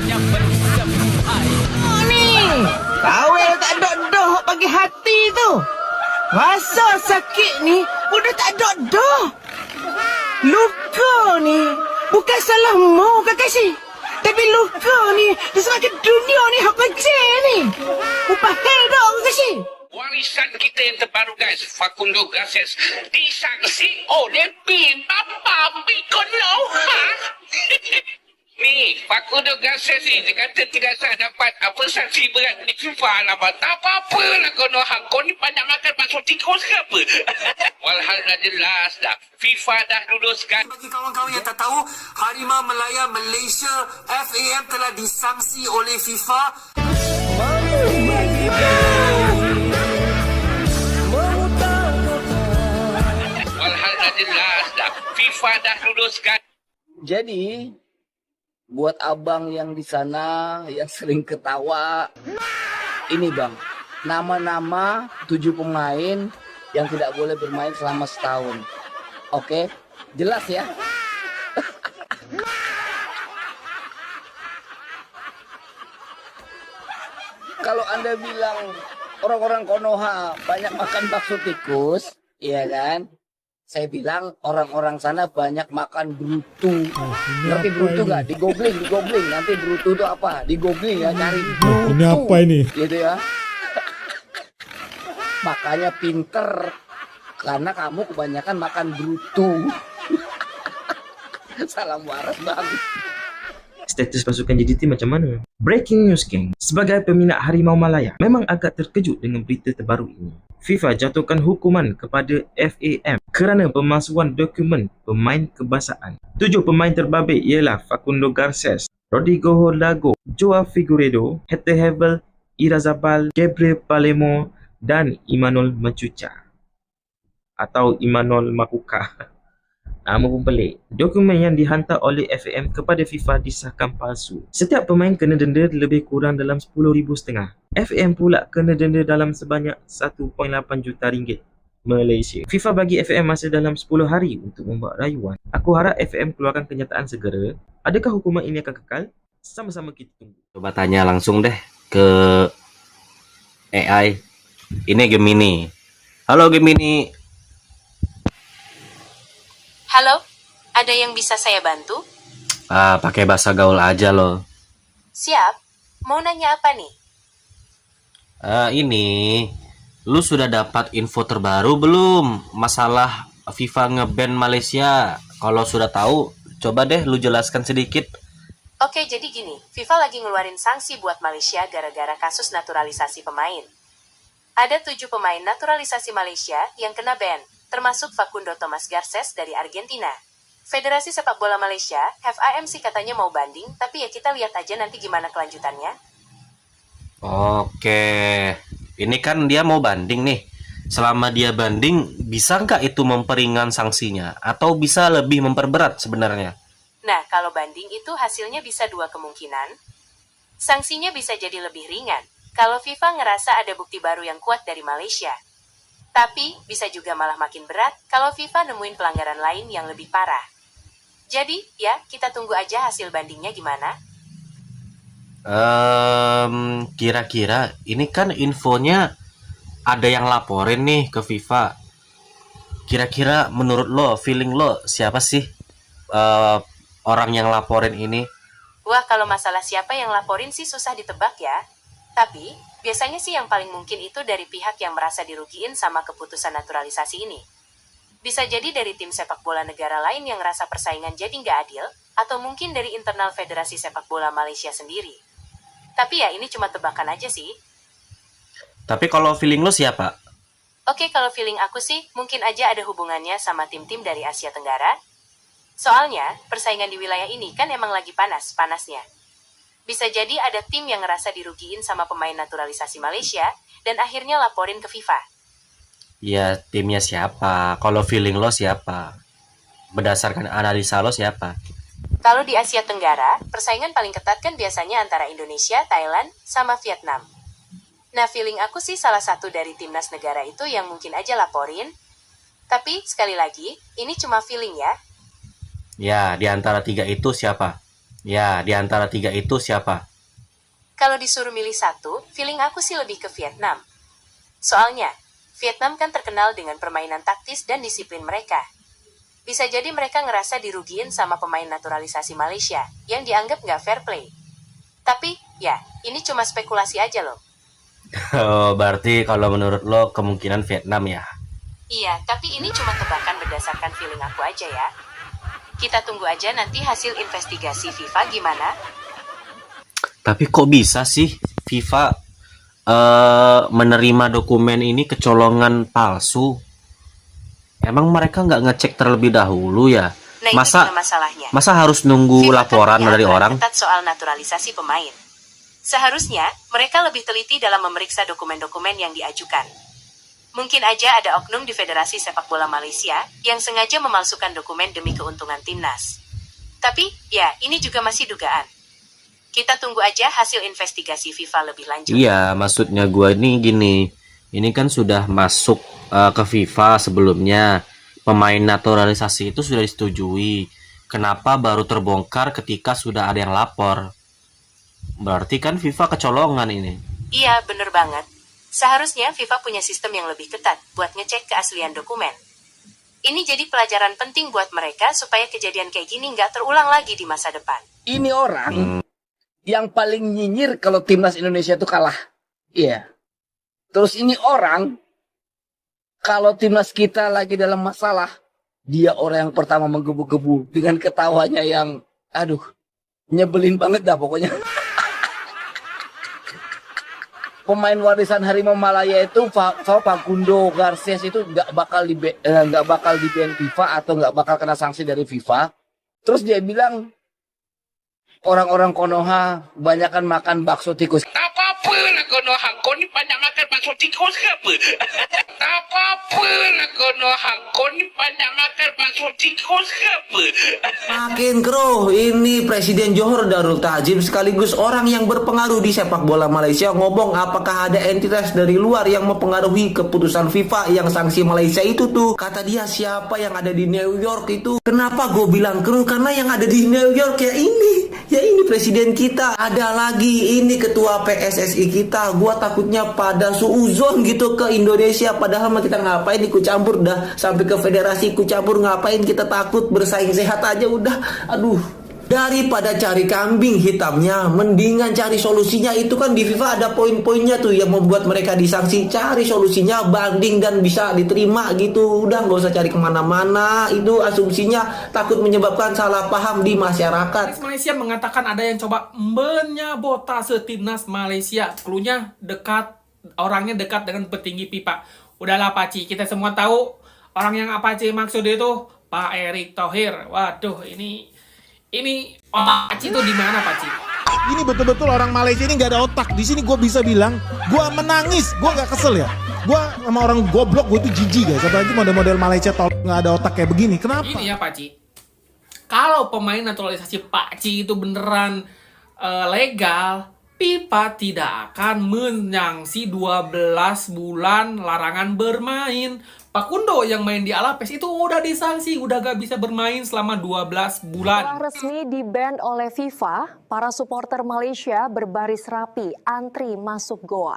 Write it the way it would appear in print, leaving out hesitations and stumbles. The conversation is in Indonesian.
yang bersepai. Ni, kawel tak dok-dok bagi hati tu. Rasa sakit ni udah tak dok-dok. Luka ni bukan salah mu Kakashi. Tapi luka ni disebabkan dunia ni hak kecil ni. Upah dok Kakashi. Warisan kita yang terbaru guys, Facundo Garces disaksi oleh Bin Bapa Bikono. Ni, Facundo Garces ni dia kata tidak sah dapat apa sanksi berat di FIFA lah. Tak apa-apa lah Konoha. Kau ni banyak makan bakso tikus ke apa? Walhal dah jelas dah. FIFA dah luluskan. Bagi kawan-kawan yang tak tahu, Harimau Melaya Malaysia FAM telah disangsi oleh FIFA. Walhal dah jelas dah. FIFA dah luluskan. Jadi, buat abang yang di sana yang sering ketawa, ini bang, nama-nama 7 pemain yang tidak boleh bermain selama setahun. Oke, jelas ya? Kalau Anda bilang orang-orang Konoha banyak makan bakso tikus, iya kan? Saya bilang orang-orang sana banyak makan brutu. Ngerti brutu nggak? Di googling. Nanti brutu itu apa? Di googling ya, cari brutu. Ini apa ini? Gitu ya. Makanya pinter. Karena kamu kebanyakan makan brutu. Salam waras bang. Status pasukan JDT macam mana? Breaking news geng. Sebagai peminat Harimau Malaya, memang agak terkejut dengan berita terbaru ini. FIFA jatuhkan hukuman kepada FAM kerana pemalsuan dokumen pemain kebangsaan. 7 pemain terbabit ialah Facundo Garces, Rodrigo Lago, Joao Figueiredo, Hector Hevel, Irazabal, Gabriel Palemo dan Imanol Macuca atau Imanol Makuka. Nama pun pelik. Dokumen yang dihantar oleh FAM kepada FIFA disahkan palsu. Setiap pemain kena denda lebih kurang dalam 10,500. FAM pula kena denda dalam sebanyak 1.8 juta ringgit Malaysia. FIFA bagi FAM masa dalam 10 hari untuk membuat rayuan. Aku harap FAM keluarkan kenyataan segera. Adakah hukuman ini akan kekal? Sama-sama kita tunggu. Coba tanya langsung deh ke AI. Ini Gemini. Halo Gemini. Halo, ada yang bisa saya bantu? Pakai bahasa gaul aja loh. Siap, mau nanya apa nih? Ini, lu sudah dapat info terbaru belum? Masalah FIFA nge-ban Malaysia. Kalau sudah tahu, coba deh lu jelaskan sedikit. Oke, jadi gini, FIFA lagi ngeluarin sanksi buat Malaysia gara-gara kasus naturalisasi pemain. Ada 7 pemain naturalisasi Malaysia yang kena ban, termasuk Facundo Thomas Garces dari Argentina. Federasi Sepak Bola Malaysia, FIMC katanya mau banding, tapi ya kita lihat aja nanti gimana kelanjutannya. Oke, ini kan dia mau banding nih. Selama dia banding, bisa nggak itu memperingan sanksinya? Atau bisa lebih memperberat sebenarnya? Nah, kalau banding itu hasilnya bisa 2 kemungkinan. Sanksinya bisa jadi lebih ringan, kalau FIFA ngerasa ada bukti baru yang kuat dari Malaysia. Tapi, bisa juga malah makin berat kalau FIFA nemuin pelanggaran lain yang lebih parah. Jadi, ya, kita tunggu aja hasil bandingnya gimana. Kira-kira ini kan infonya ada yang laporin nih ke FIFA. Kira-kira menurut lo, feeling lo, siapa sih orang yang laporin ini? Wah, kalau masalah siapa yang laporin sih susah ditebak ya. Tapi, biasanya sih yang paling mungkin itu dari pihak yang merasa dirugiin sama keputusan naturalisasi ini. Bisa jadi dari tim sepak bola negara lain yang ngerasa persaingan jadi nggak adil, atau mungkin dari internal Federasi Sepak Bola Malaysia sendiri. Tapi ya ini cuma tebakan aja sih. Tapi kalau feeling lo siapa? Oke, kalau feeling aku sih mungkin aja ada hubungannya sama tim-tim dari Asia Tenggara. Soalnya, persaingan di wilayah ini kan emang lagi panas-panasnya. Bisa jadi ada tim yang ngerasa dirugiin sama pemain naturalisasi Malaysia, dan akhirnya laporin ke FIFA. Ya, timnya siapa? Kalau feeling lo siapa? Berdasarkan analisa lo siapa? Kalau di Asia Tenggara, persaingan paling ketat kan biasanya antara Indonesia, Thailand, sama Vietnam. Nah, feeling aku sih salah satu dari timnas negara itu yang mungkin aja laporin. Tapi, sekali lagi, ini cuma feeling ya. Ya, di antara 3 itu siapa? Ya, di antara 3 itu siapa? Kalau disuruh milih satu, feeling aku sih lebih ke Vietnam. Soalnya, Vietnam kan terkenal dengan permainan taktis dan disiplin mereka. Bisa jadi mereka ngerasa dirugiin sama pemain naturalisasi Malaysia, yang dianggap nggak fair play. Tapi, ya, ini cuma spekulasi aja loh. Oh, berarti kalau menurut lo kemungkinan Vietnam ya? Iya, tapi ini cuma tebakan berdasarkan feeling aku aja ya. Kita tunggu aja nanti hasil investigasi FIFA gimana. Tapi kok bisa sih FIFA menerima dokumen ini kecolongan palsu? Emang mereka nggak ngecek terlebih dahulu ya? Nah, itu juga masalahnya. Masa harus nunggu FIFA laporan kan punya dari aturan orang? ketat soal naturalisasi pemain. Seharusnya, mereka lebih teliti dalam memeriksa dokumen-dokumen yang diajukan. Mungkin aja ada oknum di Federasi Sepak Bola Malaysia yang sengaja memalsukan dokumen demi keuntungan timnas. Tapi, ya, ini juga masih dugaan. Kita tunggu aja hasil investigasi FIFA lebih lanjut. Iya, maksudnya gue ini gini. Ini kan sudah masuk ke FIFA sebelumnya. Pemain naturalisasi itu sudah disetujui. Kenapa baru terbongkar ketika sudah ada yang lapor? Berarti kan FIFA kecolongan ini. Iya, bener banget. Seharusnya FIFA punya sistem yang lebih ketat buat ngecek keaslian dokumen. Ini jadi pelajaran penting buat mereka supaya kejadian kayak gini nggak terulang lagi di masa depan. Ini orang yang paling nyinyir kalau timnas Indonesia itu kalah. Iya. Terus ini orang, kalau timnas kita lagi dalam masalah, dia orang yang pertama menggebu-gebu dengan ketawanya yang, aduh, nyebelin banget dah pokoknya. Pemain warisan Harimau Malaya itu Facundo Garces itu nggak bakal di ban FIFA atau nggak bakal kena sanksi dari FIFA. Terus dia bilang orang-orang Konoha banyakan makan bakso tikus. Tak apa-apa lah Konoha. Kau ni banyak makan bakso tikus ke apa? Tak apa-apa lah Konoha. Kau ni banyak makan bakso tikus ke apa? Makin keruh, ini Presiden Johor Darul Ta'zim sekaligus orang yang berpengaruh di sepak bola Malaysia ngomong apakah ada entitas dari luar yang mempengaruhi keputusan FIFA yang sanksi Malaysia itu tuh. Kata dia siapa yang ada di New York itu. Kenapa gue bilang keruh? Karena yang ada di New York ya ini presiden kita. Ada lagi ini ketua PSSI kita. Gue takutnya pada suuzon gitu ke Indonesia. Padahal mah kita ngapain ikut campur dah. Sampai ke federasi ikut campur ngapain, kita takut, bersaing sehat aja udah. Aduh, daripada cari kambing hitamnya, mendingan cari solusinya. Itu kan di FIFA ada poin-poinnya tuh yang membuat mereka disanksi. Cari solusinya, banding dan bisa diterima gitu. Udah nggak usah cari kemana-mana. Itu asumsinya takut menyebabkan salah paham di masyarakat. Malaysia mengatakan ada yang coba menyabotase timnas Malaysia. Klunya dekat, orangnya dekat dengan petinggi FIFA. Udahlah Paci, kita semua tahu orang yang Paci maksud itu Pak Erick Thohir. Waduh, ini otak Paci itu di mana Paci? Ini betul-betul orang Malaysia ini nggak ada otak. Di sini gue bisa bilang, gue menangis, gue nggak kesel ya. Gue sama orang goblok, gue tuh jijik guys. Apalagi model-model Malaysia nggak ada otak kayak begini. Kenapa? Ini ya Paci, kalau pemain naturalisasi Paci itu beneran legal, FIFA tidak akan menyangsi 12 bulan larangan bermain. Facundo yang main di Alaves itu udah disanksi, udah gak bisa bermain selama 12 bulan. Setelah resmi di-ban oleh FIFA, para supporter Malaysia berbaris rapi, antri masuk goa.